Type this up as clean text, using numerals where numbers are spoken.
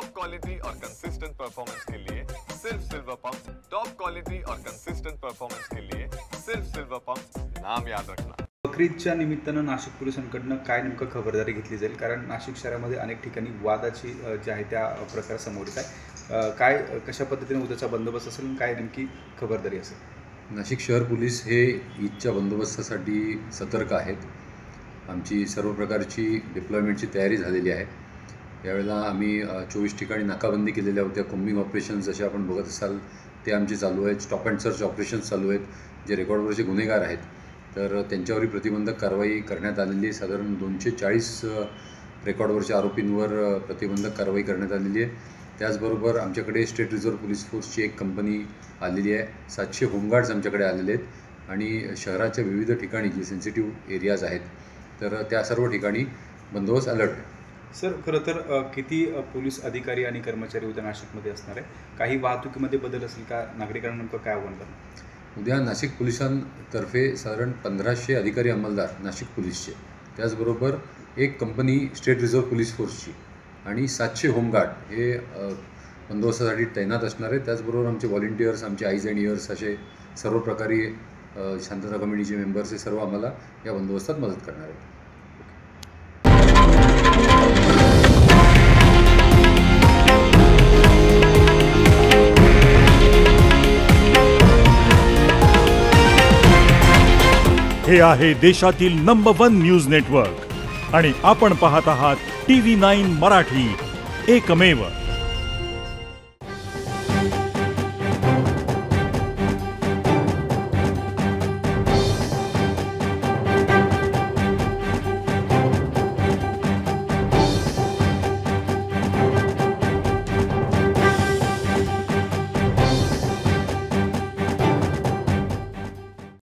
Top quality और consistent performance के लिए सिर्फ सिल्वर पंप। टॉप क्वालिटी और कंसिस्टेंट परफॉर्मेंस के लिए सिर्फ सिल्वर पंप, नाम याद रखना। बकरीदच्या निमित्तानं नाशिक पोलिसांकडनं काय नेमकं खबरदारी घेतली जाईल, कारण नाशिक शहरामध्ये अनेक ठिकाणी वादाची जे आहे त्या प्रकार समोर येत आहे, काय कशा पद्धतीने उद्याचा बंदोबस्त असेल आणि काय नेमकी खबरदारी असेल? नाशिक शहर पोलीस हे ईदच्या बंदोबस्तासाठी सतर्क आहेत। आमची सर्व प्रकारची डिप्लॉयमेंटची तयारी झालेली आहे। यावेळेला आम्ही 24 ठिकाणी नाकाबंदी केलेल्या होत्या। कोम्बिंग ऑपरेशन्स जसे आपण बघत असाल ते आमचे चालू आहेत। स्टॉप अँड सर्च ऑपरेशन्स चालू आहेत। जे रेकॉर्डवरचे गुन्हेगार आहेत तर त्यांच्यावरही प्रतिबंधक कारवाई करण्यात आलेली आहे। साधारण 240 रेकॉर्डवरच्या आरोपींवर प्रतिबंधक कारवाई करण्यात आलेली आहे। त्याचबरोबर आमच्याकडे स्टेट रिझर्व्ह पोलीस फोर्सची एक कंपनी आलेली आहे। 700 होमगार्ड्स आमच्याकडे आलेले आहेत आणि शहराच्या विविध ठिकाणी जे सेन्सिटिव्ह एरियाज आहेत तर त्या सर्व ठिकाणी बंदोबस्त अलर्ट आहे। सर, खरं तर किती पोलीस अधिकारी आणि कर्मचारी उद्या नाशिकमध्ये असणार आहे? काही वाहतुकीमध्ये बदल असेल का? नागरिकांना नेमकं काय आव्हान करणार? उद्या नाशिक पोलिसांतर्फे साधारण 1500 अधिकारी अंमलदार नाशिक पोलीसचे, त्याचबरोबर एक कंपनी स्टेट रिझर्व्ह पोलीस फोर्सची आणि 700 होमगार्ड हे बंदोबस्तासाठी तैनात असणार आहे। त्याचबरोबर आमचे व्हॉलेंटियर्स, आमचे आईज अँड इयर्स असे सर्व प्रकारे शांतता कमिटीचे मेंबर्स हे सर्व आम्हाला या बंदोबस्तात मदत करणार आहेत। हे आहे देशातील नंबर 1 न्यूज नेटवर्क आणि आपण पाहत आहात TV9 मराठी, एकमेव।